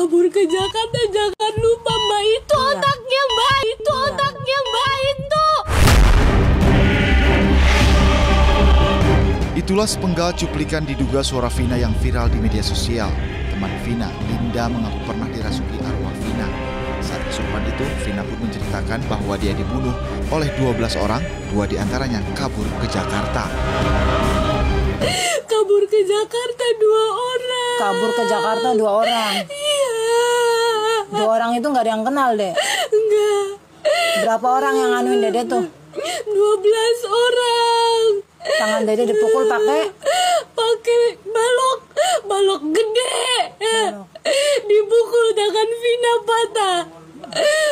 kabur ke Jakarta, jangan lupa Mbak, itu otaknya Mbak, itu otaknya Mbak itu. Itulah sepenggal cuplikan diduga suara Vina yang viral di media sosial. Teman Vina, Linda, mengaku pernah dirasuki arwah Vina. Saat kesurupan itu, Vina pun menceritakan bahwa dia dibunuh oleh 12 orang, 2 diantaranya kabur ke Jakarta. Kabur ke Jakarta 2 orang. Kabur ke Jakarta 2 orang. Iya. 2 orang itu nggak ada yang kenal deh. Enggak. Berapa orang yang nganuin Dede tuh? 12 orang. Tangan Dede dipukul pakai balok gede. Dipukul tangan Vina patah.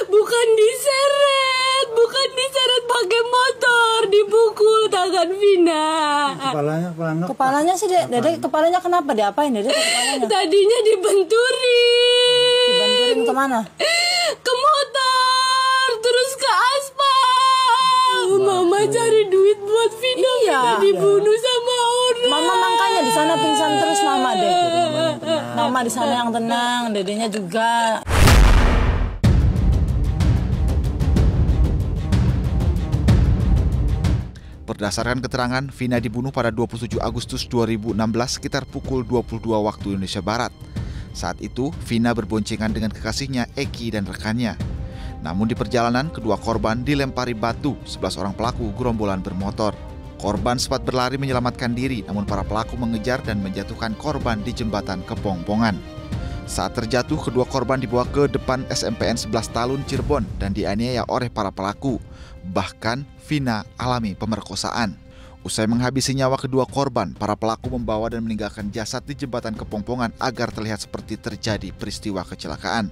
Bukan diseret pakai motor, dipukul tangan Vina. Kepalanya sih Dede, kepalanya kenapa? Diapain Dede kepalanya? Tadinya dibenturin. Dibenturin kemana? Ke motor, terus ke aspal. Mama cari duit buat Vina. Iya. Vina dibunuh sama orang. Mama makanya di sana pingsan terus Mama deh. Mama di sana yang tenang, Dedenya juga. Berdasarkan keterangan, Vina dibunuh pada 27 Agustus 2016 sekitar pukul 22 waktu Indonesia Barat. Saat itu, Vina berboncengan dengan kekasihnya Eki dan rekannya. Namun di perjalanan, kedua korban dilempari batu 11 orang pelaku gerombolan bermotor. Korban sempat berlari menyelamatkan diri, namun para pelaku mengejar dan menjatuhkan korban di jembatan Kepongpongan. Saat terjatuh, kedua korban dibawa ke depan SMPN 11 Talun Cirebon dan dianiaya oleh para pelaku. Bahkan Vina alami pemerkosaan. Usai menghabisi nyawa kedua korban, para pelaku membawa dan meninggalkan jasad di jembatan Kepongpongan agar terlihat seperti terjadi peristiwa kecelakaan.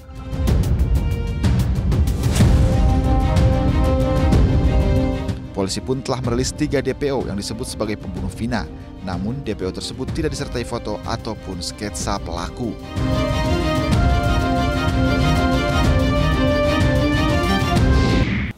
Polisi pun telah merilis 3 DPO yang disebut sebagai pembunuh Vina. Namun DPO tersebut tidak disertai foto ataupun sketsa pelaku.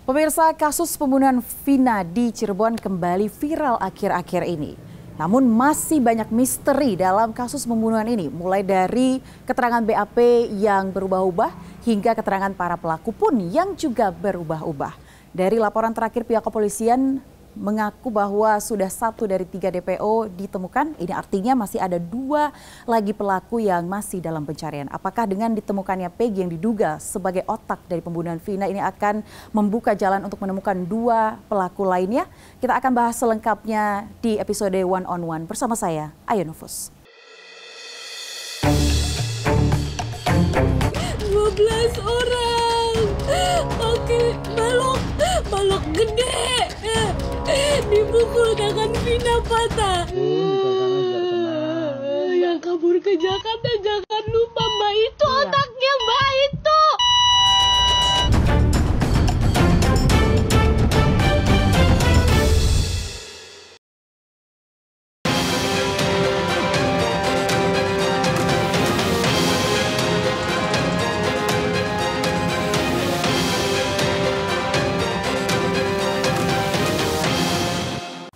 Pemirsa, kasus pembunuhan Vina di Cirebon kembali viral akhir-akhir ini. Namun masih banyak misteri dalam kasus pembunuhan ini, mulai dari keterangan BAP yang berubah-ubah hingga keterangan para pelaku pun yang juga berubah-ubah. Dari laporan terakhir pihak kepolisian mengaku bahwa sudah 1 dari 3 DPO ditemukan. Ini artinya masih ada 2 lagi pelaku yang masih dalam pencarian. Apakah dengan ditemukannya Peggy yang diduga sebagai otak dari pembunuhan Vina ini akan membuka jalan untuk menemukan 2 pelaku lainnya? Kita akan bahas selengkapnya di episode One on One bersama saya, Ayu Nufus. 12 orang pakai balok gede. Dipukul tangan Vina patah. Yang kabur ke Jakarta, jangan lupa Mbak, itu otaknya Mbak itu.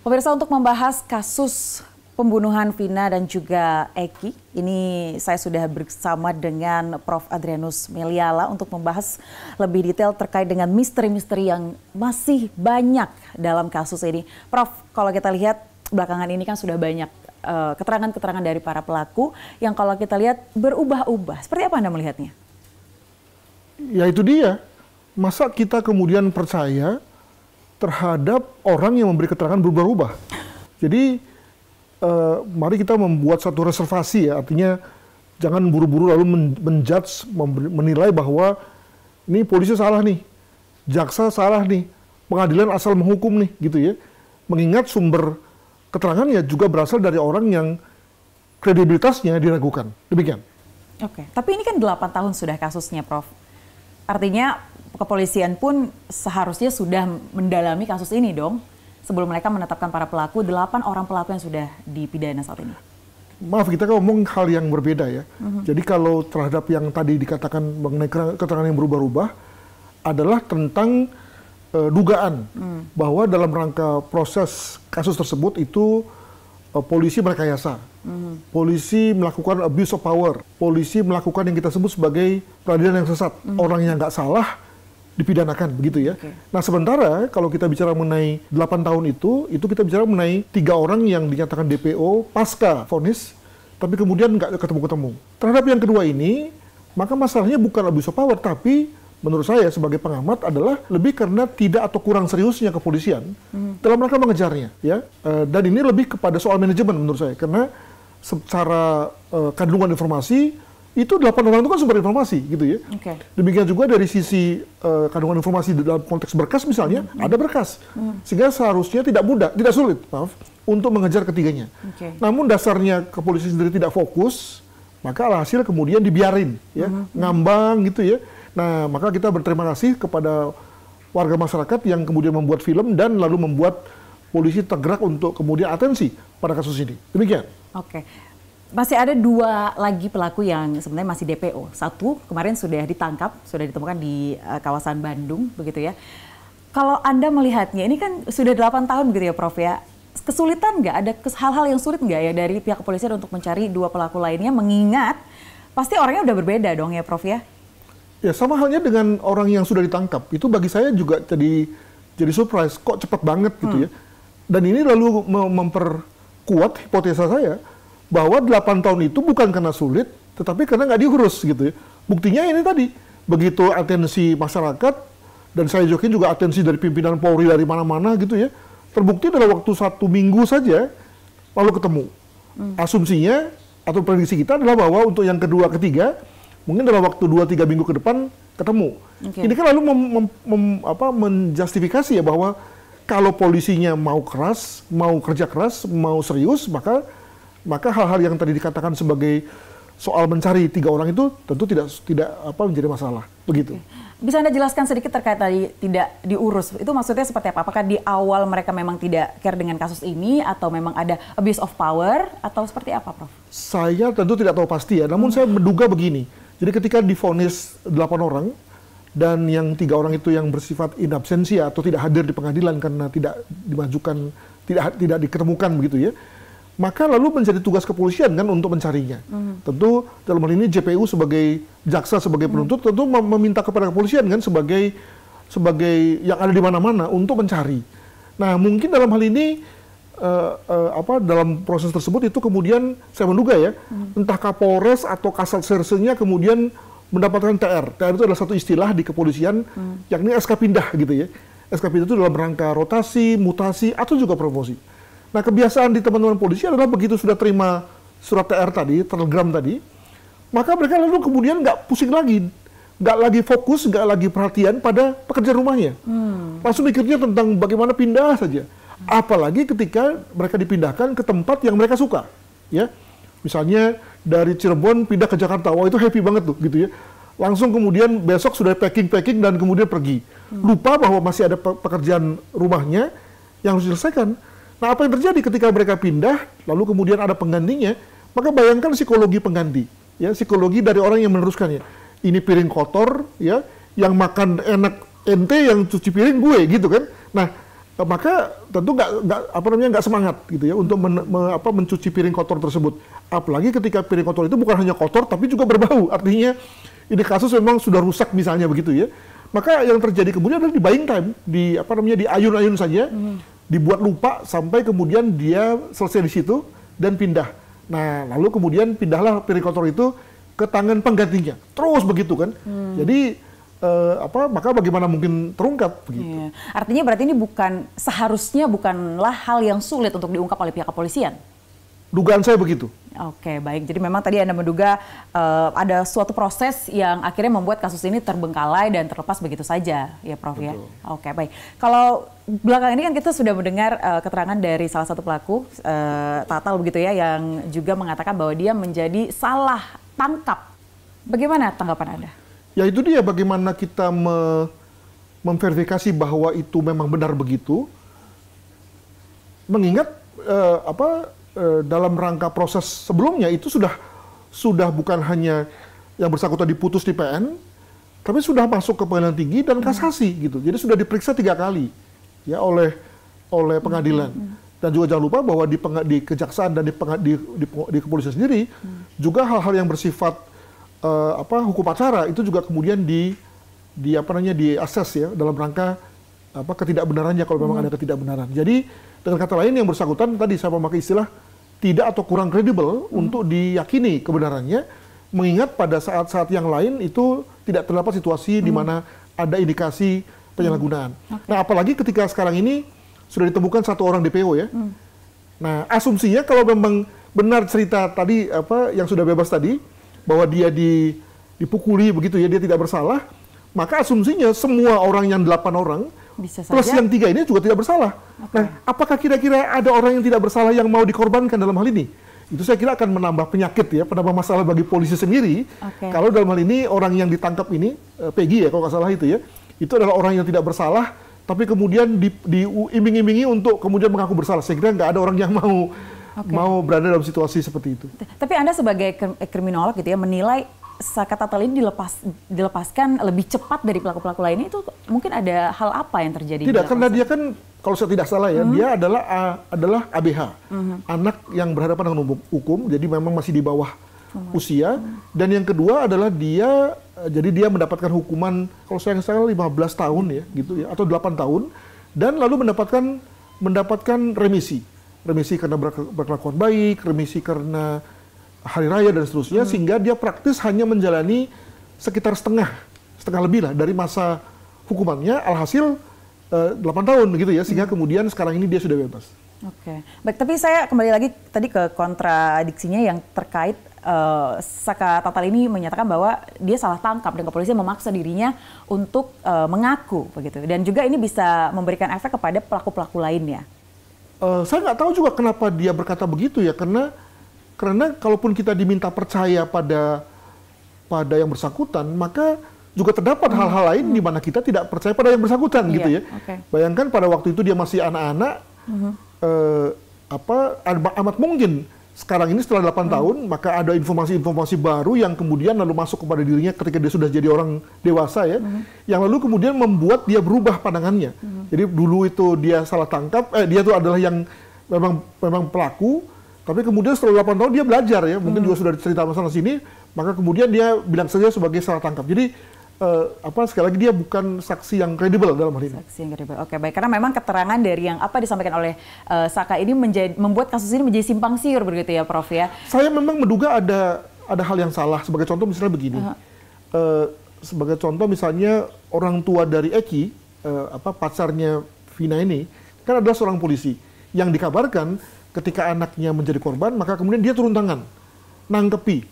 Pemirsa, untuk membahas kasus pembunuhan Vina dan juga Eki, ini saya sudah bersama dengan Prof. Adrianus Meliala untuk membahas lebih detail terkait dengan misteri-misteri yang masih banyak dalam kasus ini. Prof, kalau kita lihat belakangan ini kan sudah banyak keterangan-keterangan dari para pelaku yang kalau kita lihat berubah-ubah. Seperti apa Anda melihatnya? Ya itu dia, masa kita kemudian percaya terhadap orang yang memberi keterangan berubah-ubah. Jadi mari kita membuat satu reservasi ya, artinya jangan buru-buru lalu menjudge, menilai bahwa ini polisi salah nih, jaksa salah nih, pengadilan asal menghukum nih, gitu ya. Mengingat sumber keterangannya juga berasal dari orang yang kredibilitasnya diragukan. Demikian. Oke, tapi ini kan 8 tahun sudah kasusnya, Prof. Artinya kepolisian pun seharusnya sudah mendalami kasus ini dong, sebelum mereka menetapkan para pelaku, 8 orang pelaku yang sudah dipidana saat ini. Maaf, kita ngomong hal yang berbeda ya. Jadi kalau terhadap yang tadi dikatakan mengenai keterangan yang berubah-ubah, adalah tentang dugaan bahwa dalam rangka proses kasus tersebut itu polisi merekayasa, polisi melakukan abuse of power, polisi melakukan yang kita sebut sebagai peradilan yang sesat, orang yang nggak salah dipidanakan, begitu ya. Nah sementara kalau kita bicara mengenai 8 tahun itu kita bicara mengenai 3 orang yang dinyatakan DPO pasca vonis, tapi kemudian nggak ketemu-ketemu. Terhadap yang kedua ini, maka masalahnya bukan abuse of power, tapi menurut saya sebagai pengamat adalah lebih karena tidak atau kurang seriusnya kepolisian dalam rangka mengejarnya, ya. Dan ini lebih kepada soal manajemen menurut saya, karena secara kandungan informasi itu 8 orang itu kan sumber informasi, gitu ya. Demikian juga dari sisi kandungan informasi dalam konteks berkas misalnya, ada berkas, sehingga seharusnya tidak mudah, tidak sulit, maaf, untuk mengejar ketiganya. Namun dasarnya kepolisian sendiri tidak fokus, maka hasil kemudian dibiarin, ya, ngambang gitu ya. Nah, maka kita berterima kasih kepada warga masyarakat yang kemudian membuat film dan lalu membuat polisi tergerak untuk kemudian atensi pada kasus ini. Demikian. Masih ada 2 lagi pelaku yang sebenarnya masih DPO. 1 kemarin sudah ditangkap, sudah ditemukan di kawasan Bandung, begitu ya. Kalau Anda melihatnya, ini kan sudah 8 tahun begitu ya Prof ya. Kesulitan nggak? Ada hal-hal yang sulit nggak ya dari pihak kepolisian untuk mencari 2 pelaku lainnya, mengingat pasti orangnya udah berbeda dong ya Prof ya? Ya sama halnya dengan orang yang sudah ditangkap. Itu bagi saya juga jadi surprise, kok cepat banget gitu ya. Dan ini lalu memperkuat hipotesa saya, bahwa 8 tahun itu bukan karena sulit, tetapi karena nggak diurus gitu ya. Buktinya ini tadi, begitu atensi masyarakat, dan saya yakin juga atensi dari pimpinan Polri dari mana-mana gitu ya, terbukti dalam waktu 1 minggu saja, lalu ketemu. Asumsinya, atau prediksi kita adalah bahwa untuk yang kedua, ketiga, mungkin dalam waktu 2-3 minggu ke depan ketemu. Ini kan lalu menjustifikasi ya bahwa kalau polisinya mau keras, mau kerja keras, mau serius, maka hal-hal yang tadi dikatakan sebagai soal mencari 3 orang itu tentu tidak menjadi masalah, begitu. Bisa Anda jelaskan sedikit terkait tadi tidak diurus, itu maksudnya seperti apa? Apakah di awal mereka memang tidak care dengan kasus ini, atau memang ada abuse of power, atau seperti apa, Prof? Saya tentu tidak tahu pasti ya, namun saya menduga begini. Jadi ketika divonis 8 orang, dan yang 3 orang itu yang bersifat in absentia atau tidak hadir di pengadilan karena tidak dimajukan, tidak diketemukan begitu ya, maka lalu menjadi tugas kepolisian kan untuk mencarinya. Tentu dalam hal ini JPU sebagai jaksa, sebagai penuntut tentu meminta kepada kepolisian kan sebagai yang ada di mana-mana untuk mencari. Nah mungkin dalam hal ini dalam proses tersebut itu kemudian saya menduga ya, entah Kapolres atau Kasat Sersenya kemudian mendapatkan TR. TR itu adalah satu istilah di kepolisian, yakni SK pindah gitu ya. SK pindah itu dalam rangka rotasi, mutasi atau juga promosi. Nah kebiasaan di teman-teman polisi adalah begitu sudah terima surat TR tadi, telegram tadi, maka mereka lalu kemudian nggak pusing lagi, nggak lagi fokus, nggak lagi perhatian pada pekerjaan rumahnya. Langsung mikirnya tentang bagaimana pindah saja. Apalagi ketika mereka dipindahkan ke tempat yang mereka suka, ya. Misalnya dari Cirebon pindah ke Jakarta, wah itu happy banget tuh, gitu ya. Langsung kemudian besok sudah packing dan kemudian pergi. Lupa bahwa masih ada pekerjaan rumahnya yang harus diselesaikan. Nah, apa yang terjadi ketika mereka pindah, lalu kemudian ada penggantinya, maka bayangkan psikologi pengganti, ya, psikologi dari orang yang meneruskannya. Ini piring kotor, ya, yang makan enak ente, yang cuci piring gue, gitu kan. Nah, maka tentu nggak semangat, gitu ya, untuk mencuci piring kotor tersebut. Apalagi ketika piring kotor itu bukan hanya kotor, tapi juga berbau. Artinya, ini kasus memang sudah rusak misalnya begitu ya. Maka yang terjadi kemudian adalah di buying time, di ayun-ayun saja. Dibuat lupa sampai kemudian dia selesai di situ dan pindah. Nah, lalu kemudian pindahlah piring kotor itu ke tangan penggantinya. Terus begitu kan. Jadi maka bagaimana mungkin terungkap begitu. Artinya berarti ini seharusnya bukanlah hal yang sulit untuk diungkap oleh pihak kepolisian. Dugaan saya begitu. Oke, baik. Jadi memang tadi Anda menduga ada suatu proses yang akhirnya membuat kasus ini terbengkalai dan terlepas begitu saja, ya Prof. Betul. Ya. Oke, baik. Kalau belakangan ini kan kita sudah mendengar keterangan dari salah satu pelaku, Tatal begitu ya, yang juga mengatakan bahwa dia menjadi salah tangkap. Bagaimana tanggapan Anda? Ya itu dia, bagaimana kita memverifikasi bahwa itu memang benar begitu, mengingat dalam rangka proses sebelumnya itu sudah bukan hanya yang bersangkutan diputus di PN, tapi sudah masuk ke pengadilan tinggi dan kasasi gitu. Jadi sudah diperiksa 3 kali ya oleh pengadilan. Dan juga jangan lupa bahwa di kejaksaan dan di kepolisian sendiri juga hal-hal yang bersifat hukum acara itu juga kemudian diakses ya dalam rangka ketidakbenarannya kalau memang ada ketidakbenaran. Jadi dengan kata lain yang bersangkutan tadi saya memakai istilah tidak atau kurang kredibel untuk diyakini kebenarannya, mengingat pada saat-saat yang lain itu tidak terdapat situasi di mana ada indikasi penyalahgunaan. Nah, apalagi ketika sekarang ini sudah ditemukan 1 orang DPO ya. Nah, asumsinya kalau memang benar cerita tadi yang sudah bebas tadi bahwa dia dipukuli begitu ya, dia tidak bersalah, maka asumsinya semua orang yang 8 orang Bisa plus saja. yang 3 ini juga tidak bersalah. Nah, apakah kira-kira ada orang yang tidak bersalah yang mau dikorbankan dalam hal ini? Itu saya kira akan menambah penyakit ya, menambah masalah bagi polisi sendiri. Kalau dalam hal ini orang yang ditangkap ini, Peggy ya kalau nggak salah itu ya, itu adalah orang yang tidak bersalah, tapi kemudian diiming-imingi untuk kemudian mengaku bersalah. Saya kira nggak ada orang yang mau berada dalam situasi seperti itu. Tapi Anda sebagai kriminolog gitu ya, menilai Saka Tatal ini dilepaskan lebih cepat dari pelaku-pelaku lainnya, itu mungkin ada hal apa yang terjadi? Tidak, karena dia kan kalau saya tidak salah ya, dia adalah ABH, anak yang berhadapan dengan hukum, jadi memang masih di bawah usia. Dan yang kedua adalah dia mendapatkan hukuman kalau saya nggak salah 15 tahun ya, gitu ya, atau 8 tahun, dan lalu mendapatkan remisi karena berkelakuan baik, remisi karena hari raya dan seterusnya, sehingga dia praktis hanya menjalani sekitar setengah lebih lah dari masa hukumannya, alhasil 8 tahun gitu ya, sehingga kemudian sekarang ini dia sudah bebas. Oke, baik, tapi saya kembali lagi tadi ke kontradiksinya yang terkait Saka Tatal ini menyatakan bahwa dia salah tangkap dan kepolisian memaksa dirinya untuk mengaku begitu, dan juga ini bisa memberikan efek kepada pelaku-pelaku lainnya. Saya nggak tahu juga kenapa dia berkata begitu ya, karena kalaupun kita diminta percaya pada yang bersangkutan, maka juga terdapat hal-hal lain di mana kita tidak percaya pada yang bersangkutan gitu ya. Bayangkan pada waktu itu dia masih anak-anak, amat mungkin sekarang ini setelah 8 tahun, maka ada informasi-informasi baru yang kemudian lalu masuk kepada dirinya ketika dia sudah jadi orang dewasa ya, yang lalu kemudian membuat dia berubah pandangannya. Jadi dulu itu dia salah tangkap, dia itu adalah yang memang pelaku, tapi kemudian setelah 8 tahun dia belajar ya, mungkin juga sudah cerita masalah sini, maka kemudian dia bilang saja sebagai salah tangkap. Jadi sekali lagi dia bukan saksi yang kredibel dalam hal ini. Saksi yang kredibel. Oke, baik, karena memang keterangan dari yang disampaikan oleh Saka ini membuat kasus ini menjadi simpang siur begitu ya, Prof ya. Saya memang menduga ada hal yang salah. Sebagai contoh misalnya begini. Sebagai contoh misalnya orang tua dari Eki, pacarnya Vina ini kan adalah seorang polisi yang dikabarkan ketika anaknya menjadi korban, maka kemudian dia turun tangan, menangkapi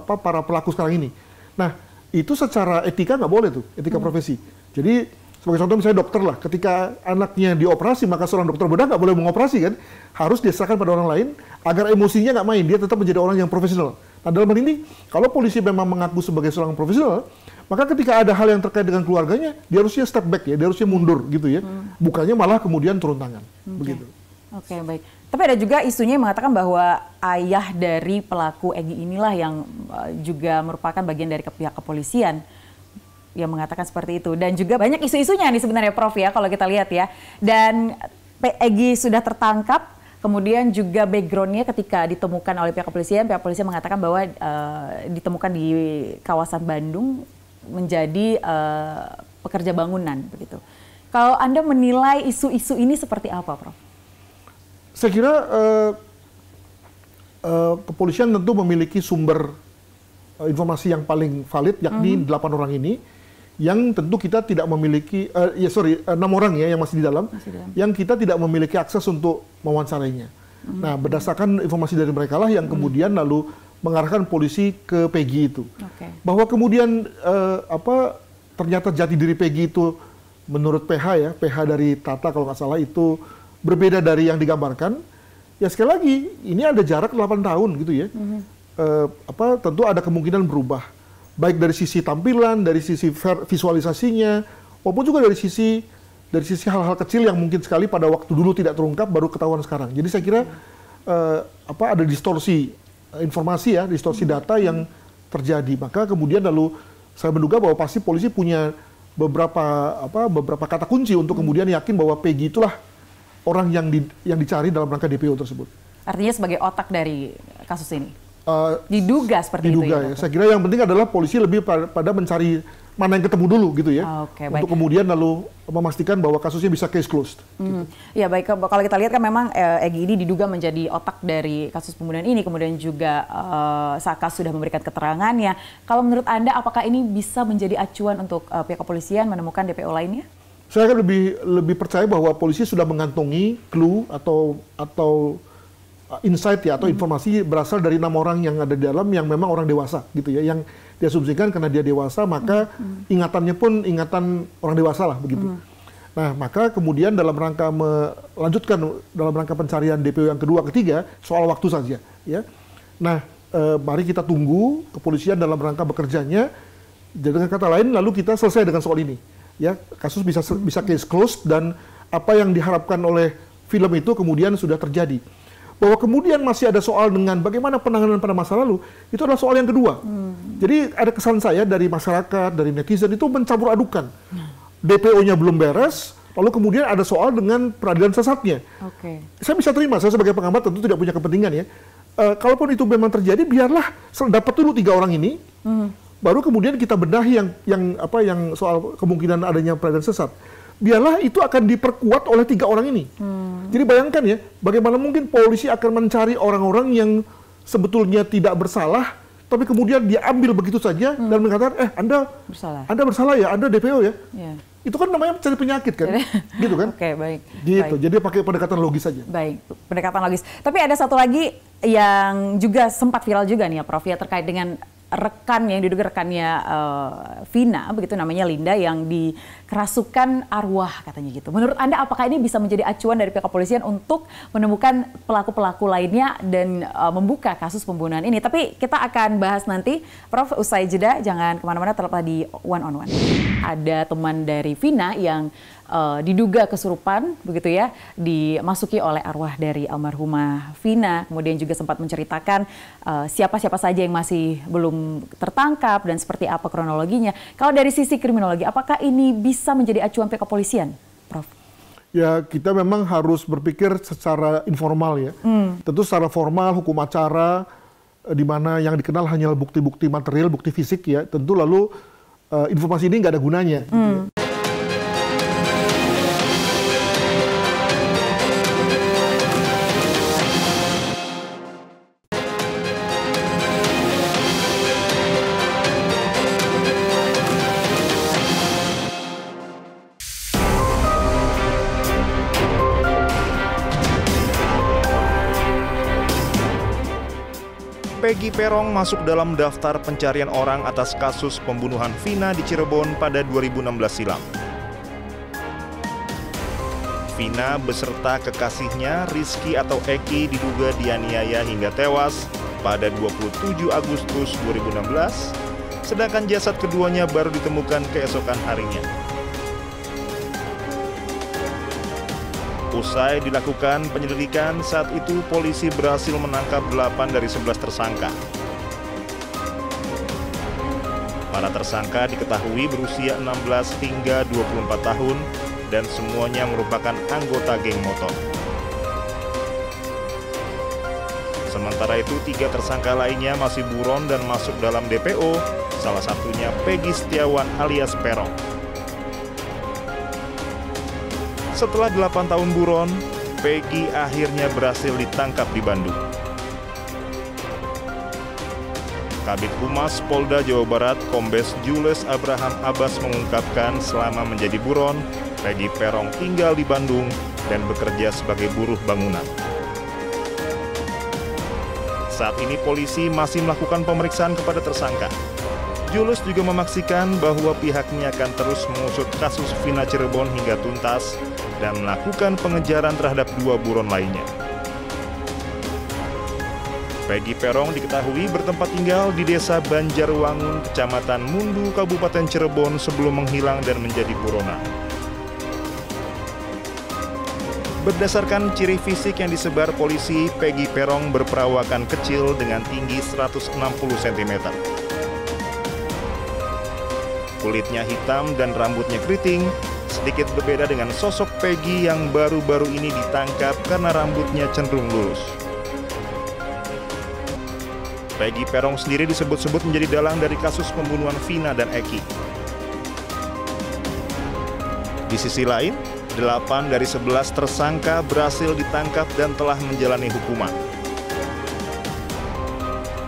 para pelaku sekarang ini. Nah, itu secara etika nggak boleh tuh, etika profesi. Jadi, sebagai contoh misalnya dokter lah, ketika anaknya dioperasi, maka seorang dokter bedah nggak boleh mengoperasi kan, harus diserahkan pada orang lain, agar emosinya nggak main, dia tetap menjadi orang yang profesional. Nah, dalam hal ini, kalau polisi memang mengaku sebagai seorang profesional, maka ketika ada hal yang terkait dengan keluarganya, dia harusnya step back ya, dia harusnya mundur gitu ya. Bukannya malah kemudian turun tangan, begitu. Oke, baik. Tapi ada juga isunya yang mengatakan bahwa ayah dari pelaku Egy inilah yang juga merupakan bagian dari pihak kepolisian yang mengatakan seperti itu. Dan juga banyak isu-isunya nih sebenarnya, Prof ya, kalau kita lihat ya. Dan Egy sudah tertangkap, kemudian juga background-nya ketika ditemukan oleh pihak kepolisian mengatakan bahwa ditemukan di kawasan Bandung menjadi pekerja bangunan begitu. Kalau Anda menilai isu-isu ini seperti apa, Prof? Saya kira kepolisian tentu memiliki sumber informasi yang paling valid, yakni 8 orang ini, yang tentu kita tidak memiliki, 6 orang ya yang masih di dalam, yang kita tidak memiliki akses untuk mewawancarainya. Nah, berdasarkan informasi dari mereka lah yang kemudian lalu mengarahkan polisi ke Peggy itu. Bahwa kemudian ternyata jati diri Peggy itu menurut PH dari Tata kalau nggak salah itu berbeda dari yang digambarkan, ya sekali lagi ini ada jarak 8 tahun gitu ya. Tentu ada kemungkinan berubah, baik dari sisi tampilan, dari sisi visualisasinya, maupun juga dari sisi hal-hal kecil yang mungkin sekali pada waktu dulu tidak terungkap baru ketahuan sekarang. Jadi saya kira ada distorsi informasi ya, distorsi data yang terjadi. Maka kemudian lalu saya menduga bahwa pasti polisi punya beberapa kata kunci untuk kemudian yakin bahwa Peggy itulah orang yang dicari dalam rangka DPO tersebut. Artinya sebagai otak dari kasus ini? Diduga seperti itu ya? Saya kira yang penting adalah polisi lebih pada mencari mana yang ketemu dulu gitu ya, untuk kemudian lalu memastikan bahwa kasusnya bisa case closed. Gitu. Ya baik, kalau kita lihat kan memang Egy ini diduga menjadi otak dari kasus pembunuhan ini, kemudian juga Saka sudah memberikan keterangannya. Kalau menurut Anda, apakah ini bisa menjadi acuan untuk pihak kepolisian menemukan DPO lainnya? Saya kan lebih percaya bahwa polisi sudah mengantongi clue atau insight ya, atau informasi berasal dari 6 orang yang ada di dalam yang memang orang dewasa gitu ya, yang diasumsikan karena dia dewasa maka ingatannya pun ingatan orang dewasa lah begitu. Nah, maka kemudian dalam rangka melanjutkan dalam rangka pencarian DPO yang kedua, ketiga, soal waktu saja ya. Nah, mari kita tunggu kepolisian dalam rangka bekerjanya. Dengan kata lain, lalu kita selesai dengan soal ini ya, kasus bisa case closed, dan apa yang diharapkan oleh film itu kemudian sudah terjadi. Bahwa kemudian masih ada soal dengan bagaimana penanganan pada masa lalu, itu adalah soal yang kedua. Jadi ada kesan saya dari masyarakat, dari netizen itu mencampur adukan. DPO-nya belum beres, lalu kemudian ada soal dengan peradilan sesatnya. Saya bisa terima, saya sebagai pengamat tentu tidak punya kepentingan ya. Kalaupun itu memang terjadi, biarlah dapat dulu 3 orang ini, baru kemudian kita benahi yang soal kemungkinan adanya peradilan sesat. Biarlah itu akan diperkuat oleh 3 orang ini. Jadi bayangkan ya, bagaimana mungkin polisi akan mencari orang-orang yang sebetulnya tidak bersalah, tapi kemudian dia ambil begitu saja dan mengatakan, Anda bersalah ya, Anda DPO ya. Itu kan namanya mencari penyakit kan, gitu kan? Oke, baik. Gitu, jadi pakai pendekatan logis saja. Baik, pendekatan logis. Tapi ada satu lagi yang juga sempat viral juga nih ya Prof, ya, terkait dengan rekannya, yang diduga rekannya Vina, begitu namanya Linda, yang dikerasukan arwah katanya gitu. Menurut Anda apakah ini bisa menjadi acuan dari pihak kepolisian untuk menemukan pelaku-pelaku lainnya dan membuka kasus pembunuhan ini? Tapi kita akan bahas nanti, Prof, usai jeda. Jangan kemana-mana, tetaplah di One on One. Ada teman dari Vina yang diduga kesurupan begitu ya, dimasuki oleh arwah dari almarhumah Vina. Kemudian juga sempat menceritakan siapa-siapa saja yang masih belum tertangkap dan seperti apa kronologinya. Kalau dari sisi kriminologi, apakah ini bisa menjadi acuan pihak kepolisian, Prof? Ya, kita memang harus berpikir secara informal ya. Tentu secara formal, hukum acara, di mana yang dikenal hanya bukti-bukti material, bukti fisik ya. Tentu lalu informasi ini nggak ada gunanya. Gitu ya. Peggy Perong masuk dalam daftar pencarian orang atas kasus pembunuhan Vina di Cirebon pada 2016 silam. Vina beserta kekasihnya Rizky atau Eki diduga dianiaya hingga tewas pada 27 Agustus 2016, sedangkan jasad keduanya baru ditemukan keesokan harinya. Usai dilakukan penyelidikan, saat itu polisi berhasil menangkap 8 dari 11 tersangka. Para tersangka diketahui berusia 16 hingga 24 tahun dan semuanya merupakan anggota geng motor. Sementara itu, 3 tersangka lainnya masih buron dan masuk dalam DPO, salah satunya Peggy Setiawan alias Perong. Setelah 8 tahun buron, Peggy akhirnya berhasil ditangkap di Bandung. Kabid Humas Polda Jawa Barat, Kombes Jules Abraham Abbas mengungkapkan selama menjadi buron, Peggy Perong tinggal di Bandung dan bekerja sebagai buruh bangunan. Saat ini polisi masih melakukan pemeriksaan kepada tersangka. Jules juga memastikan bahwa pihaknya akan terus mengusut kasus Vina Cirebon hingga tuntas dan melakukan pengejaran terhadap 2 buron lainnya. Peggy Perong diketahui bertempat tinggal di Desa Banjarwangun, Kecamatan Mundu, Kabupaten Cirebon sebelum menghilang dan menjadi buronan. Berdasarkan ciri fisik yang disebar polisi, Peggy Perong berperawakan kecil dengan tinggi 160 cm. Kulitnya hitam dan rambutnya keriting, sedikit berbeda dengan sosok Peggy yang baru-baru ini ditangkap karena rambutnya cenderung lurus. Peggy Peron sendiri disebut-sebut menjadi dalang dari kasus pembunuhan Vina dan Eki. Di sisi lain, 8 dari 11 tersangka berhasil ditangkap dan telah menjalani hukuman.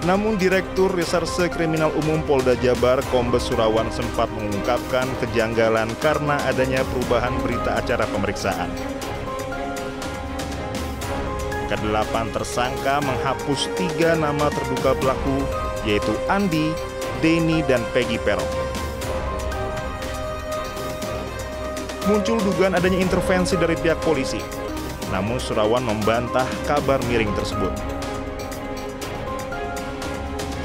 Namun Direktur Reserse Kriminal Umum Polda Jabar, Kombes Surawan sempat mengungkapkan kejanggalan karena adanya perubahan berita acara pemeriksaan. Ke-8 tersangka menghapus 3 nama terduga pelaku, yaitu Andi, Denny, dan Peggy Peron. Muncul dugaan adanya intervensi dari pihak polisi, namun Surawan membantah kabar miring tersebut.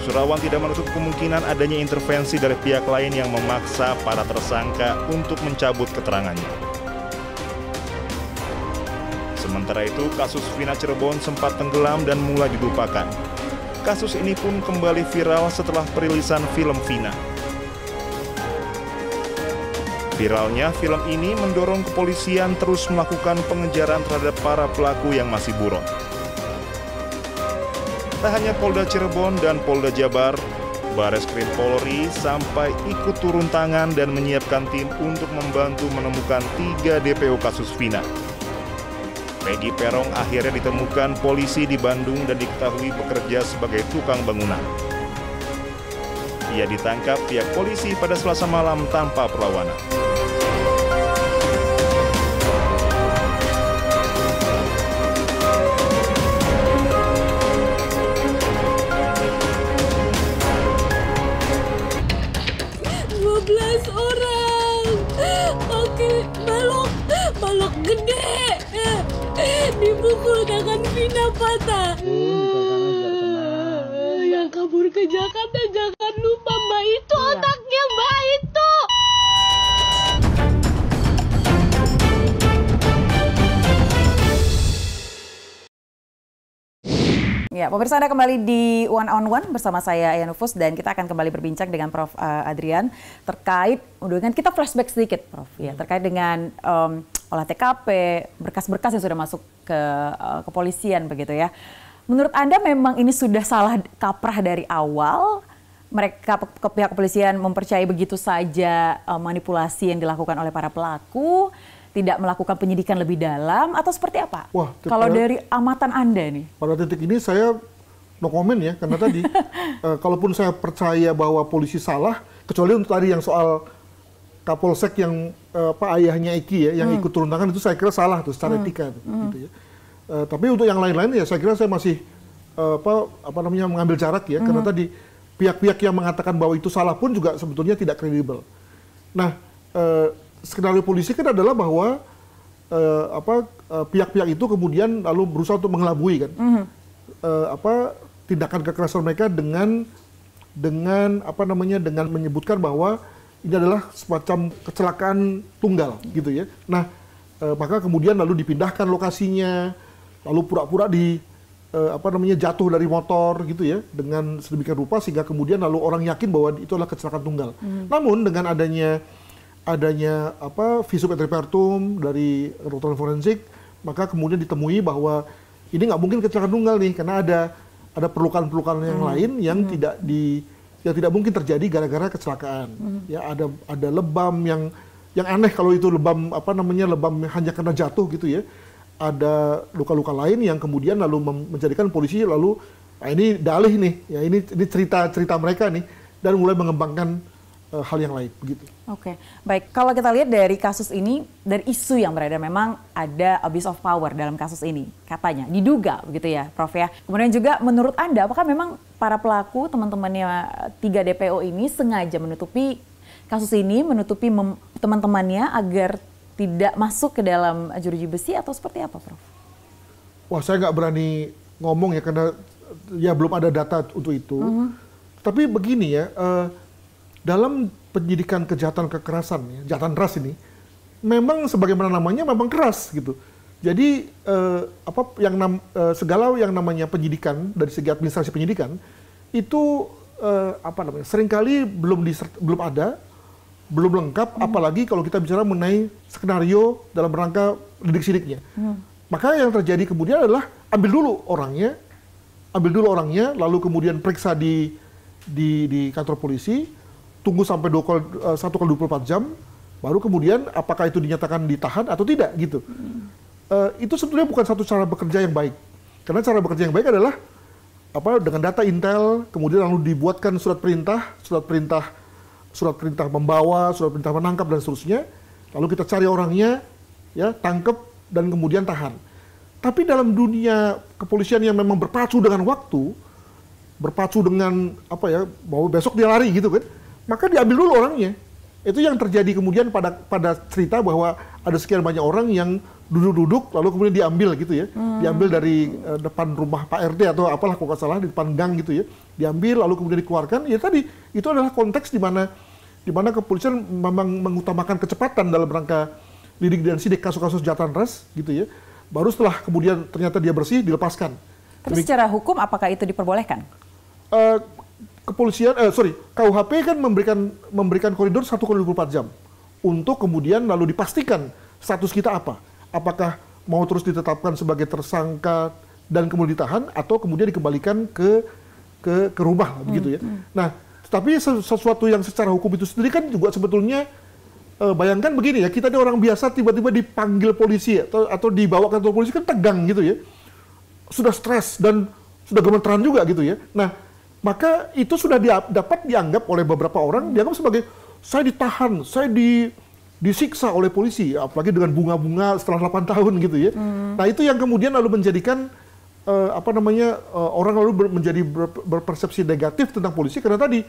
Surawan tidak menutup kemungkinan adanya intervensi dari pihak lain yang memaksa para tersangka untuk mencabut keterangannya. Sementara itu, kasus Vina Cirebon sempat tenggelam dan mulai dilupakan. Kasus ini pun kembali viral setelah perilisan film Vina. Viralnya film ini mendorong kepolisian terus melakukan pengejaran terhadap para pelaku yang masih buron. Tak hanya Polda Cirebon dan Polda Jabar, Bareskrim Polri sampai ikut turun tangan dan menyiapkan tim untuk membantu menemukan 3 DPO kasus Vina. Peggy Peron akhirnya ditemukan polisi di Bandung dan diketahui bekerja sebagai tukang bangunan. Ia ditangkap pihak polisi pada Selasa malam tanpa perlawanan. Pakai balok gede, dipukul tangan Vina patah. Yang kabur ke Jakarta jangan lupa Mbak itu, otaknya Mbak itu. Ya, pemirsa, Anda kembali di One on One bersama saya Aya Nufus dan kita akan kembali berbincang dengan Prof. Adrian terkait dengan kita flashback sedikit, Prof. Ya, terkait dengan olah TKP, berkas-berkas yang sudah masuk ke kepolisian begitu ya. Menurut Anda memang ini sudah salah kaprah dari awal? Mereka pihak kepolisian mempercayai begitu saja manipulasi yang dilakukan oleh para pelaku, tidak melakukan penyidikan lebih dalam, atau seperti apa? Wah, kalau dari amatan Anda nih? Pada titik ini saya no comment ya, karena tadi kalaupun saya percaya bahwa polisi salah, kecuali untuk tadi yang soal Kapolsek yang ayahnya Eki ya, yang ikut turun tangan, itu saya kira salah tuh secara etika gitu ya. Tapi untuk yang lain-lain ya saya kira saya masih mengambil jarak ya, karena tadi pihak-pihak yang mengatakan bahwa itu salah pun juga sebetulnya tidak kredibel. Nah, skenario polisi kan adalah bahwa pihak-pihak itu kemudian lalu berusaha untuk mengelabui kan tindakan kekerasan mereka dengan menyebutkan bahwa ini adalah semacam kecelakaan tunggal gitu ya. Nah, maka kemudian lalu dipindahkan lokasinya, lalu pura-pura jatuh dari motor gitu ya, dengan sedemikian rupa sehingga kemudian lalu orang yakin bahwa itu adalah kecelakaan tunggal. Namun dengan adanya visum et repertum dari kedokteran forensik, maka kemudian ditemui bahwa ini nggak mungkin kecelakaan tunggal nih, karena ada perlukaan-perlukaan yang lain yang tidak mungkin terjadi gara-gara kecelakaan. Ya, ada lebam yang aneh kalau itu lebam lebam hanya karena jatuh gitu ya. Ada luka-luka lain yang kemudian lalu menjadikan polisi lalu ini dalih nih, ya ini cerita mereka nih, dan mulai mengembangkan hal yang lain begitu. Oke, baik. Kalau kita lihat dari kasus ini, dari isu yang beredar, memang ada abuse of power dalam kasus ini, katanya, diduga begitu ya, Prof ya. Kemudian juga menurut Anda, apakah memang para pelaku, teman-temannya 3 DPO ini sengaja menutupi kasus ini, menutupi teman-temannya agar tidak masuk ke dalam jeruji besi atau seperti apa, Prof? Wah, saya nggak berani ngomong ya, karena ya belum ada data untuk itu. Tapi begini ya, dalam penyidikan kejahatan kekerasan, ya, kejahatan ras ini, memang sebagaimana namanya memang keras gitu. Jadi segala yang namanya penyidikan dari segi administrasi penyidikan itu seringkali belum ada belum lengkap, apalagi kalau kita bicara mengenai skenario dalam rangka lidik sidiknya. Maka yang terjadi kemudian adalah ambil dulu orangnya, lalu kemudian periksa di kantor polisi, tunggu sampai 1 kali 24 jam, baru kemudian apakah itu dinyatakan ditahan atau tidak gitu. Itu sebetulnya bukan satu cara bekerja yang baik. Karena cara bekerja yang baik adalah dengan data intel, kemudian lalu dibuatkan surat perintah membawa, surat perintah menangkap dan seterusnya. Lalu kita cari orangnya, ya, tangkap dan kemudian tahan. Tapi dalam dunia kepolisian yang memang berpacu dengan waktu, berpacu dengan bahwa besok dia lari gitu kan, maka diambil dulu orangnya. Itu yang terjadi kemudian pada cerita bahwa ada sekian banyak orang yang duduk-duduk lalu kemudian diambil gitu ya, diambil dari depan rumah Pak RT atau apalah kalau nggak salah, di depan gang gitu ya, diambil lalu kemudian dikeluarkan. Ya tadi itu adalah konteks di mana kepolisian memang mengutamakan kecepatan dalam rangka lidik dan sidik kasus-kasus kejahatan ras gitu ya. Baru setelah kemudian ternyata dia bersih, dilepaskan. Tapi secara hukum apakah itu diperbolehkan? KUHP kan memberikan koridor 1 kali 24 jam untuk kemudian lalu dipastikan status kita apa. Apakah mau terus ditetapkan sebagai tersangka dan kemudian ditahan atau kemudian dikembalikan ke rumah begitu ya. Nah, tapi sesuatu yang secara hukum itu sendiri kan juga sebetulnya bayangkan begini ya, kita ini orang biasa tiba-tiba dipanggil polisi atau dibawa ke kantor polisi kan tegang gitu ya. Sudah stres dan sudah gemeteran juga gitu ya. Nah, maka itu sudah dapat dianggap oleh beberapa orang dianggap sebagai saya ditahan, saya disiksa oleh polisi, apalagi dengan bunga-bunga setelah 8 tahun gitu ya. Nah, itu yang kemudian lalu menjadikan orang lalu menjadi berpersepsi negatif tentang polisi karena tadi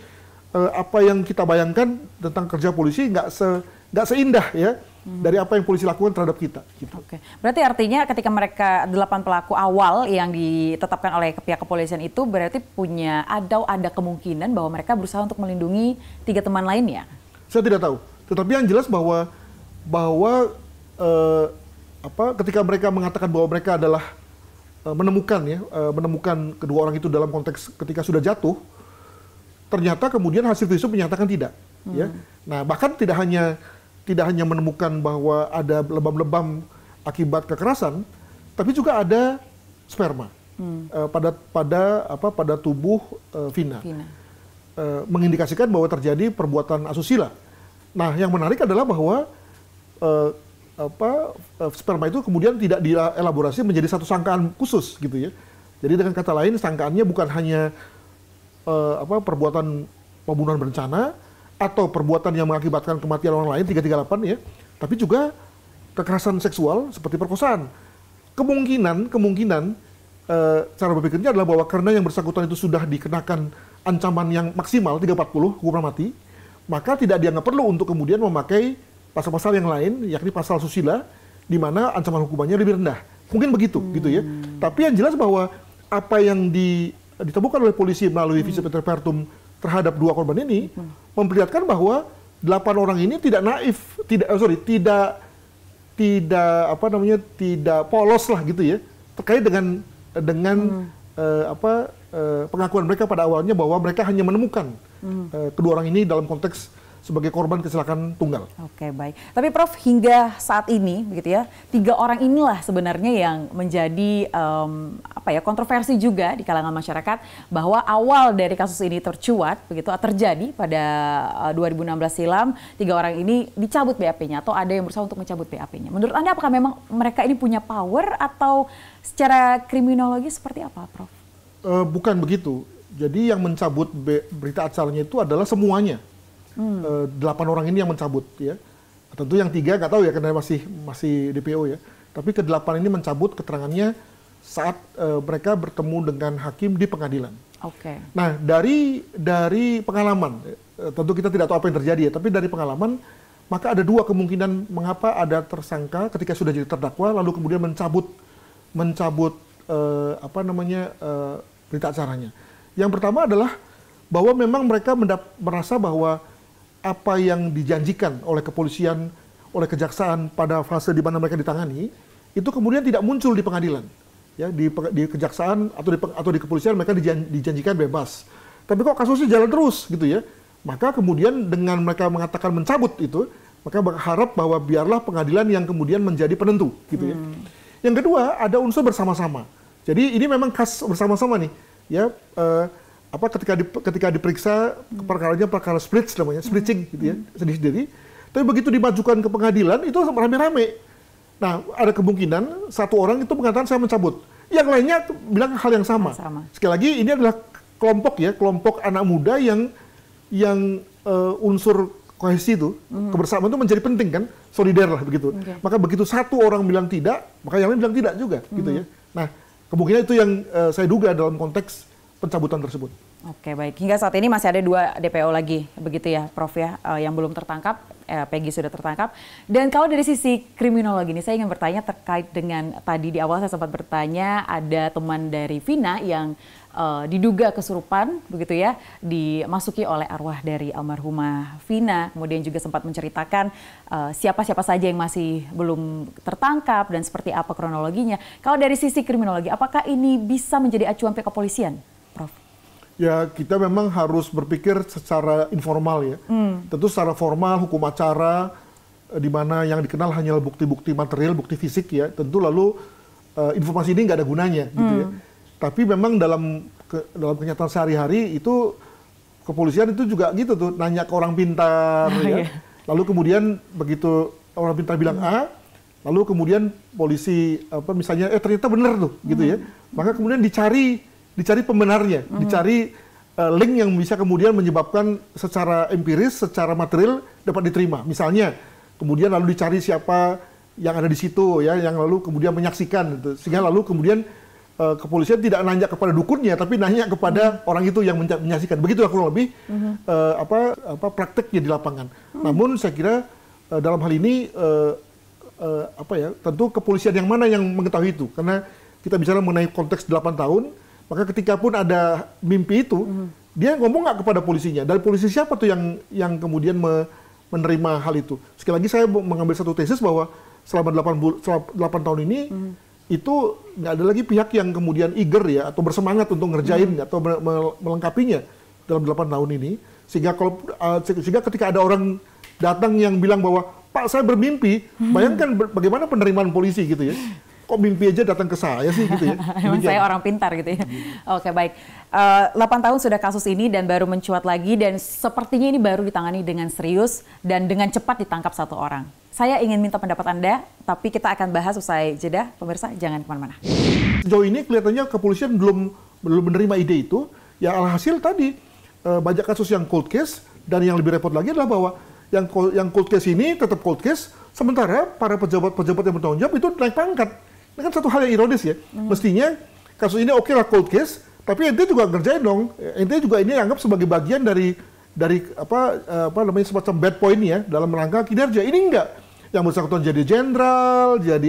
apa yang kita bayangkan tentang kerja polisi nggak seindah ya dari apa yang polisi lakukan terhadap kita. Gitu. Oke. Berarti artinya ketika mereka 8 pelaku awal yang ditetapkan oleh pihak kepolisian itu berarti ada kemungkinan bahwa mereka berusaha untuk melindungi 3 teman lainnya? Saya tidak tahu. Tetapi yang jelas bahwa ketika mereka mengatakan bahwa mereka adalah menemukan kedua orang itu dalam konteks ketika sudah jatuh, ternyata kemudian hasil visum menyatakan tidak. Ya. Nah, bahkan tidak hanya menemukan bahwa ada lebam-lebam akibat kekerasan, tapi juga ada sperma pada tubuh Vina. Mengindikasikan bahwa terjadi perbuatan asusila. Nah, yang menarik adalah bahwa sperma itu kemudian tidak dielaborasi menjadi satu sangkaan khusus gitu ya. Jadi dengan kata lain sangkaannya bukan hanya perbuatan pembunuhan berencana atau perbuatan yang mengakibatkan kematian orang lain 338 ya, tapi juga kekerasan seksual seperti perkosaan. Kemungkinan cara berpikirnya adalah bahwa karena yang bersangkutan itu sudah dikenakan ancaman yang maksimal 340 hukuman mati, maka tidak dianggap perlu untuk kemudian memakai pasal-pasal yang lain, yakni pasal susila, di mana ancaman hukumannya lebih rendah. Mungkin begitu, gitu ya. Tapi yang jelas bahwa apa yang ditemukan oleh polisi melalui visum et repertum terhadap 2 korban ini memperlihatkan bahwa 8 orang ini tidak naif, tidak polos lah gitu ya, terkait dengan pengakuan mereka pada awalnya bahwa mereka hanya menemukan kedua orang ini dalam konteks sebagai korban kecelakaan tunggal. Oke, baik. Tapi Prof, hingga saat ini begitu ya, 3 orang inilah sebenarnya yang menjadi kontroversi juga di kalangan masyarakat bahwa awal dari kasus ini terjadi pada 2016 silam, 3 orang ini dicabut BAP-nya atau ada yang berusaha untuk mencabut BAP-nya. Menurut Anda apakah memang mereka ini punya power atau secara kriminologi seperti apa, Prof? Bukan begitu. Jadi yang mencabut berita acaranya itu adalah semuanya. 8 orang ini yang mencabut ya. Tentu yang 3 nggak tahu ya karena masih DPO ya. Tapi ke-8 ini mencabut keterangannya saat mereka bertemu dengan hakim di pengadilan. Oke. Nah, dari pengalaman, tentu kita tidak tahu apa yang terjadi ya, tapi dari pengalaman maka ada 2 kemungkinan mengapa ada tersangka ketika sudah jadi terdakwa lalu kemudian mencabut berita acaranya. Yang pertama adalah bahwa memang mereka merasa bahwa apa yang dijanjikan oleh kepolisian, oleh kejaksaan pada fase di mana mereka ditangani, itu kemudian tidak muncul di pengadilan. Ya, di kejaksaan atau di kepolisian mereka dijanjikan bebas. Tapi kok kasusnya jalan terus gitu ya. Maka kemudian dengan mereka mengatakan mencabut itu, maka berharap bahwa biarlah pengadilan yang kemudian menjadi penentu, gitu ya. Yang kedua, ada unsur bersama-sama. Jadi ini memang khas bersama-sama nih, ya. Ketika diperiksa perkaranya perkara splitching, gitu ya, sendiri-sendiri. Tapi begitu dimajukan ke pengadilan itu rame-rame. Nah, ada kemungkinan satu orang itu mengatakan saya mencabut, yang lainnya bilang hal yang sama. Sekali lagi ini adalah kelompok anak muda yang unsur kohesi itu, kebersamaan itu menjadi penting kan, solider lah begitu. Maka begitu satu orang bilang tidak, maka yang lain bilang tidak juga, gitu ya. Nah, kemungkinan itu yang saya duga dalam konteks pencabutan tersebut. Oke, baik. Hingga saat ini masih ada 2 DPO lagi, begitu ya, Prof ya, yang belum tertangkap. Peggy sudah tertangkap. Dan kalau dari sisi kriminologi ini, saya ingin bertanya terkait dengan tadi di awal saya sempat bertanya ada teman dari Vina yang diduga kesurupan, begitu ya, dimasuki oleh arwah dari almarhumah Vina. Kemudian juga sempat menceritakan siapa-siapa saja yang masih belum tertangkap dan seperti apa kronologinya. Kalau dari sisi kriminologi, apakah ini bisa menjadi acuan pihak kepolisian, Prof? Ya, kita memang harus berpikir secara informal ya. Tentu secara formal, hukum acara, di mana yang dikenal hanyalah bukti-bukti material, bukti fisik ya. Tentu lalu informasi ini nggak ada gunanya gitu ya. Tapi memang dalam kenyataan sehari-hari itu kepolisian itu juga gitu tuh, nanya ke orang pintar ya. Lalu kemudian begitu orang pintar bilang A, lalu kemudian polisi misalnya ternyata benar tuh gitu ya. Maka kemudian dicari pembenarnya, dicari link yang bisa kemudian menyebabkan secara empiris, secara material dapat diterima. Misalnya, kemudian lalu dicari siapa yang ada di situ, ya, yang lalu kemudian menyaksikan, gitu. Sehingga lalu kemudian kepolisian tidak nanya kepada dukunnya, tapi nanya kepada orang itu yang menyaksikan. Begitulah kurang lebih prakteknya di lapangan. Namun saya kira dalam hal ini tentu kepolisian yang mana yang mengetahui itu, karena kita bicara mengenai konteks 8 tahun. Maka ketika pun ada mimpi itu, dia ngomong nggak kepada polisinya. Dari polisi siapa tuh yang kemudian menerima hal itu? Sekali lagi saya mengambil satu tesis bahwa selama 8 tahun ini, itu nggak ada lagi pihak yang kemudian eager ya, atau bersemangat untuk ngerjain atau melengkapinya dalam 8 tahun ini. Sehingga ketika ada orang datang yang bilang bahwa, Pak saya bermimpi, bayangkan bagaimana penerimaan polisi gitu ya. Kok mimpi aja datang ke saya sih gitu ya. Emang saya orang pintar gitu ya. Oke, baik. 8 tahun sudah kasus ini dan baru mencuat lagi dan sepertinya ini baru ditangani dengan serius dan dengan cepat ditangkap satu orang. Saya ingin minta pendapat Anda, tapi kita akan bahas usai jeda. Pemirsa jangan kemana-mana. Sejauh ini kelihatannya kepolisian belum menerima ide itu. Ya alhasil tadi banyak kasus yang cold case, dan yang lebih repot lagi adalah bahwa yang cold case ini tetap cold case, sementara para pejabat-pejabat yang bertanggung jawab itu naik pangkat. Ini kan satu hal yang ironis ya. Mestinya kasus ini oke lah cold case, tapi ente juga ngerjain dong. Ente juga ini anggap sebagai bagian dari semacam bad point ya dalam rangka kinerja. Ini enggak. Yang bersangkutan jadi jenderal, jadi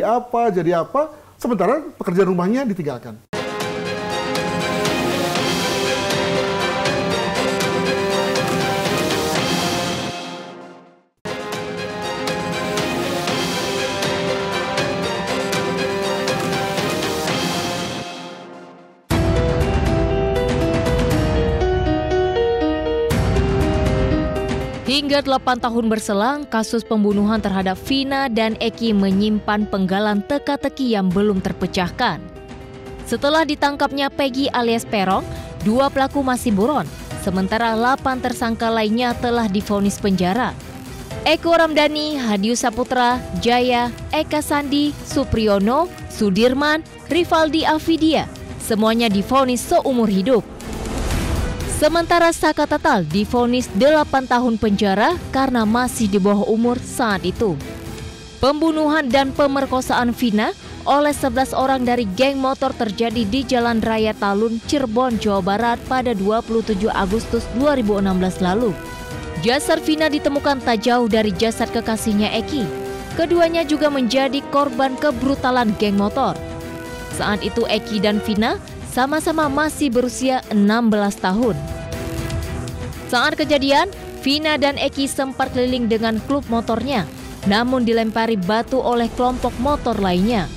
apa, sementara pekerjaan rumahnya ditinggalkan. Hingga 8 tahun berselang, kasus pembunuhan terhadap Vina dan Eki menyimpan penggalan teka-teki yang belum terpecahkan. Setelah ditangkapnya Peggy alias Peron, 2 pelaku masih buron, sementara 8 tersangka lainnya telah divonis penjara. Eko Ramdhani, Hadius Saputra, Jaya, Eka Sandi, Supriyono, Sudirman, Rivaldi Afidia, semuanya divonis seumur hidup. Sementara Saka Tatal divonis 8 tahun penjara karena masih di bawah umur saat itu. Pembunuhan dan pemerkosaan Vina oleh 11 orang dari geng motor terjadi di Jalan Raya Talun, Cirebon, Jawa Barat pada 27 Agustus 2016 lalu. Jasad Vina ditemukan tak jauh dari jasad kekasihnya Eki. Keduanya juga menjadi korban kebrutalan geng motor. Saat itu Eki dan Vina sama-sama masih berusia 16 tahun. Saat kejadian, Vina dan Eki sempat keliling dengan klub motornya, namun dilempari batu oleh kelompok motor lainnya.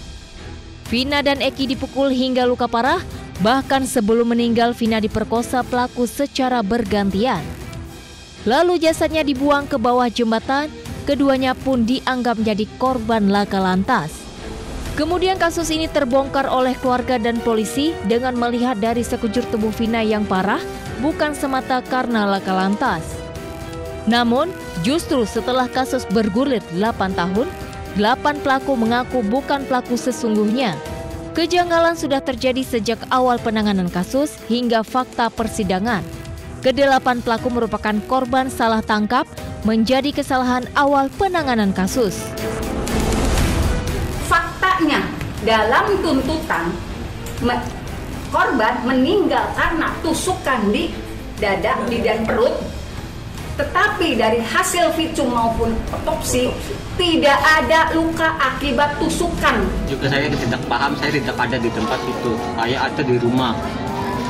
Vina dan Eki dipukul hingga luka parah, bahkan sebelum meninggal Vina diperkosa pelaku secara bergantian. Lalu jasadnya dibuang ke bawah jembatan, keduanya pun dianggap menjadi korban laka lantas. Kemudian kasus ini terbongkar oleh keluarga dan polisi dengan melihat dari sekujur tubuh Vina yang parah, bukan semata karena laka lantas. Namun, justru setelah kasus bergulir 8 tahun, 8 pelaku mengaku bukan pelaku sesungguhnya. Kejanggalan sudah terjadi sejak awal penanganan kasus hingga fakta persidangan. Kedelapan pelaku merupakan korban salah tangkap menjadi kesalahan awal penanganan kasus. Faktanya, dalam tuntutan, korban meninggal karena tusukan di dada, di dan perut. Tetapi dari hasil visum maupun otopsi tidak ada luka akibat tusukan. Juga saya tidak paham, saya tidak ada di tempat itu. Saya ada di rumah.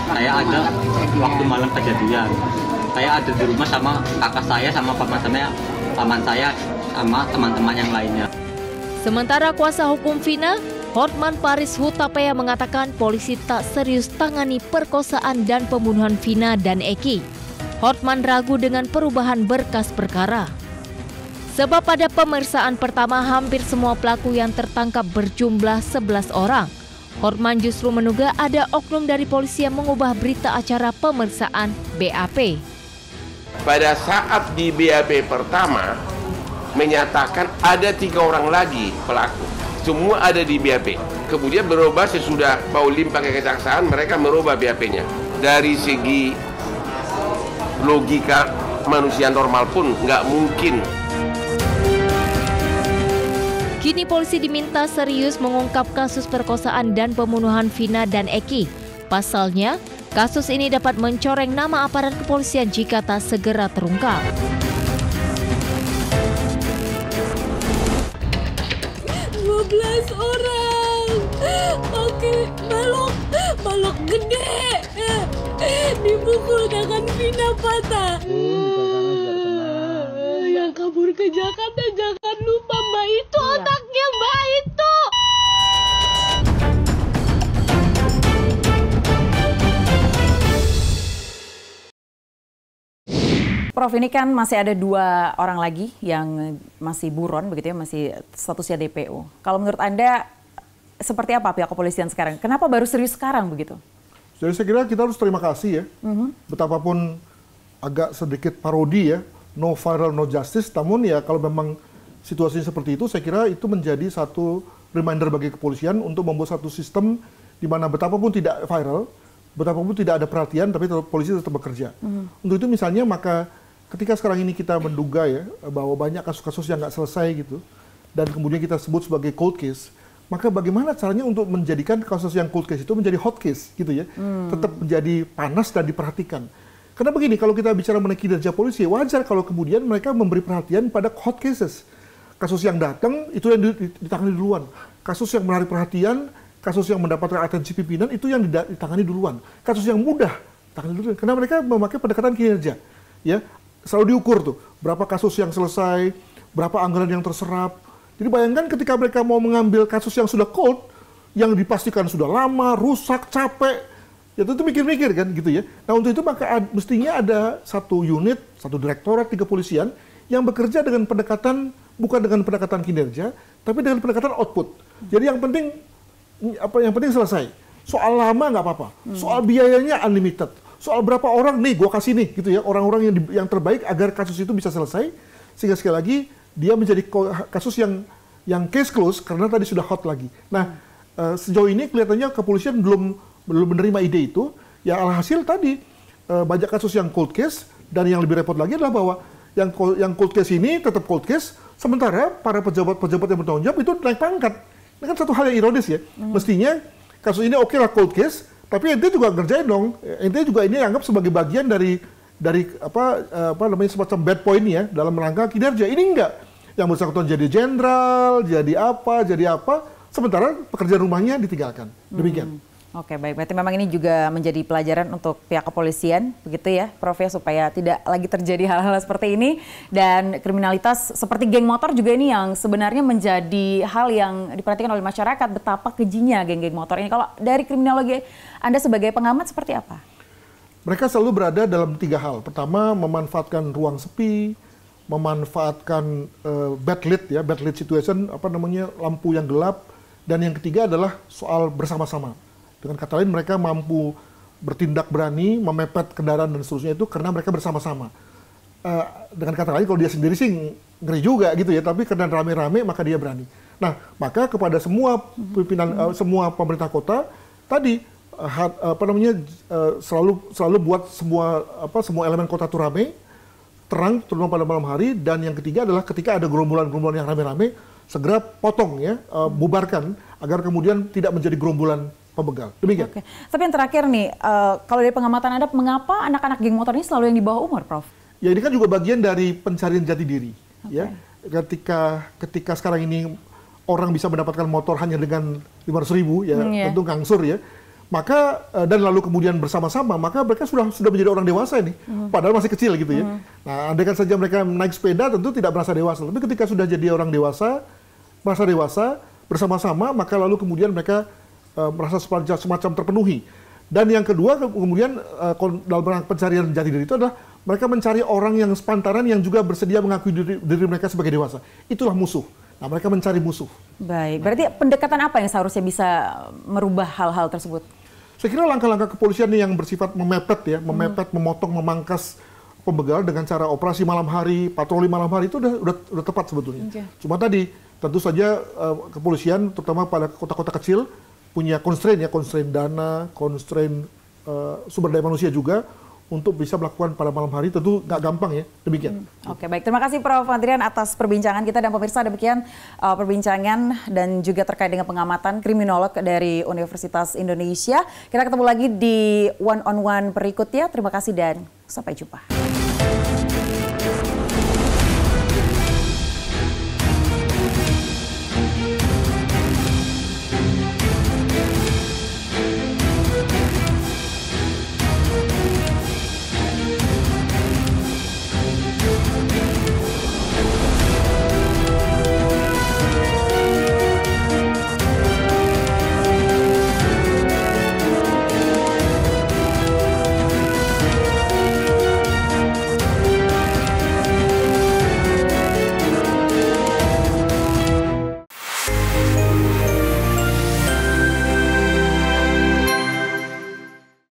Saya ada waktu malam kejadian. Saya ada di rumah sama kakak saya, sama paman saya, sama teman-teman yang lainnya. Sementara kuasa hukum Vina, Hotman Paris Hutapea mengatakan polisi tak serius tangani perkosaan dan pembunuhan Vina dan Eki. Hotman ragu dengan perubahan berkas perkara. Sebab pada pemeriksaan pertama hampir semua pelaku yang tertangkap berjumlah 11 orang. Hotman justru menduga ada oknum dari polisi yang mengubah berita acara pemeriksaan BAP. Pada saat di BAP pertama menyatakan ada 3 orang lagi pelaku. Semua ada di BAP. Kemudian berubah sesudah Paulim pakai kejaksaan, mereka merubah BAP-nya. Dari segi logika manusia normal pun nggak mungkin. Kini polisi diminta serius mengungkap kasus perkosaan dan pembunuhan Vina dan Eki. Pasalnya, kasus ini dapat mencoreng nama aparat kepolisian jika tak segera terungkap. orang pakai balok gede, dipukul dengan Vina patah. Yang kabur ke Jakarta, jangan lupa Mbak itu, otaknya Mbak itu. Prof, ini kan masih ada 2 orang lagi yang masih buron, begitu ya, masih statusnya DPO. Kalau menurut Anda, seperti apa pihak kepolisian sekarang? Kenapa baru serius sekarang begitu? Jadi saya kira kita harus terima kasih ya. Betapapun agak sedikit parodi ya, no viral, no justice. Namun ya kalau memang situasinya seperti itu, saya kira itu menjadi satu reminder bagi kepolisian untuk membuat satu sistem di mana betapapun tidak viral, betapapun tidak ada perhatian, tapi polisi tetap bekerja. Untuk itu misalnya maka ketika sekarang ini kita menduga ya bahwa banyak kasus-kasus yang nggak selesai gitu, dan kemudian kita sebut sebagai cold case, maka bagaimana caranya untuk menjadikan kasus yang cold case itu menjadi hot case gitu ya, tetap menjadi panas dan diperhatikan. Karena begini, kalau kita bicara mengenai kinerja polisi, wajar kalau kemudian mereka memberi perhatian pada hot cases. Kasus yang datang itu yang ditangani duluan. Kasus yang menarik perhatian, kasus yang mendapatkan atensi pimpinan itu yang ditangani duluan. Kasus yang mudah tangani duluan. Karena mereka memakai pendekatan kinerja, ya. Selalu diukur tuh, berapa kasus yang selesai, berapa anggaran yang terserap. Jadi bayangkan ketika mereka mau mengambil kasus yang sudah cold, yang dipastikan sudah lama, rusak, capek, ya itu mikir-mikir kan gitu ya. Nah untuk itu maka mestinya ada satu unit, satu direktorat di kepolisian yang bekerja dengan pendekatan, bukan dengan pendekatan kinerja, tapi dengan pendekatan output. Jadi yang penting selesai. Soal lama nggak apa-apa, soal biayanya unlimited. Soal berapa orang nih gue kasih nih gitu ya, orang-orang yang terbaik agar kasus itu bisa selesai, sehingga sekali lagi dia menjadi kasus yang case close karena tadi sudah hot lagi. Nah sejauh ini kelihatannya kepolisian belum menerima ide itu. Ya alhasil tadi banyak kasus yang cold case, dan yang lebih repot lagi adalah bahwa yang cold case ini tetap cold case, sementara para pejabat-pejabat yang bertanggung jawab itu naik pangkat. Ini kan satu hal yang ironis ya. Mestinya kasus ini oke lah cold case, tapi ente juga ngerjain dong. Ente juga ini anggap sebagai bagian dari apa namanya semacam bad point ya dalam rangka kinerja. Ini enggak. Yang bersangkutan jadi jenderal, jadi apa, sementara pekerjaan rumahnya ditinggalkan. Demikian. Oke, baik. Berarti memang ini juga menjadi pelajaran untuk pihak kepolisian, begitu ya, Prof, ya, supaya tidak lagi terjadi hal-hal seperti ini. Dan kriminalitas seperti geng motor juga ini yang sebenarnya menjadi hal yang diperhatikan oleh masyarakat, betapa kejinya geng-geng motor ini. Kalau dari kriminologi Anda sebagai pengamat seperti apa? Mereka selalu berada dalam 3 hal. Pertama, memanfaatkan ruang sepi, memanfaatkan bad lit situation, lampu yang gelap, dan yang ketiga adalah soal bersama-sama. Dengan kata lain, mereka mampu bertindak berani, memepet kendaraan dan seterusnya itu karena mereka bersama-sama. Dengan kata lain, kalau dia sendiri sih ngeri juga gitu ya, tapi karena rame-rame maka dia berani. Nah, maka kepada semua pimpinan, semua pemerintah kota tadi selalu buat semua elemen kota itu rame, terang, terutama pada malam hari. Dan yang ketiga adalah ketika ada gerombolan-gerombolan yang rame-rame, segera potong ya, bubarkan agar kemudian tidak menjadi gerombolan pembegal. Demikian. Oke. Tapi yang terakhir nih, kalau dari pengamatan Anda, mengapa anak-anak geng motor ini selalu yang di bawah umur, Prof? Ya, ini kan juga bagian dari pencarian jati diri. Ya, ketika sekarang ini orang bisa mendapatkan motor hanya dengan 500.000 ya, tentu ngangsur ya. Maka dan lalu kemudian bersama-sama, maka mereka sudah menjadi orang dewasa ini, padahal masih kecil gitu ya. Nah, andaikan saja mereka naik sepeda tentu tidak merasa dewasa, tapi ketika sudah jadi orang dewasa, merasa dewasa bersama-sama, maka lalu kemudian mereka merasa semacam terpenuhi. Dan yang kedua kemudian dalam pencarian jati diri itu adalah mereka mencari orang yang sepantaran yang juga bersedia mengakui diri mereka sebagai dewasa. Itulah musuh. Nah, mereka mencari musuh. Baik, berarti pendekatan apa yang seharusnya bisa merubah hal-hal tersebut? Saya kira langkah-langkah kepolisian yang bersifat memepet ya, memotong, memangkas pembegal dengan cara operasi malam hari, patroli malam hari itu udah tepat sebetulnya. Cuma tadi tentu saja kepolisian terutama pada kota-kota kecil punya constraint dana, constraint sumber daya manusia juga untuk bisa melakukan pada malam hari, tentu nggak gampang ya, demikian. Oke, baik. Terima kasih Prof. Andrian atas perbincangan kita, dan pemirsa demikian perbincangan dan juga terkait dengan pengamatan kriminolog dari Universitas Indonesia. Kita ketemu lagi di one on one berikutnya. Terima kasih dan sampai jumpa.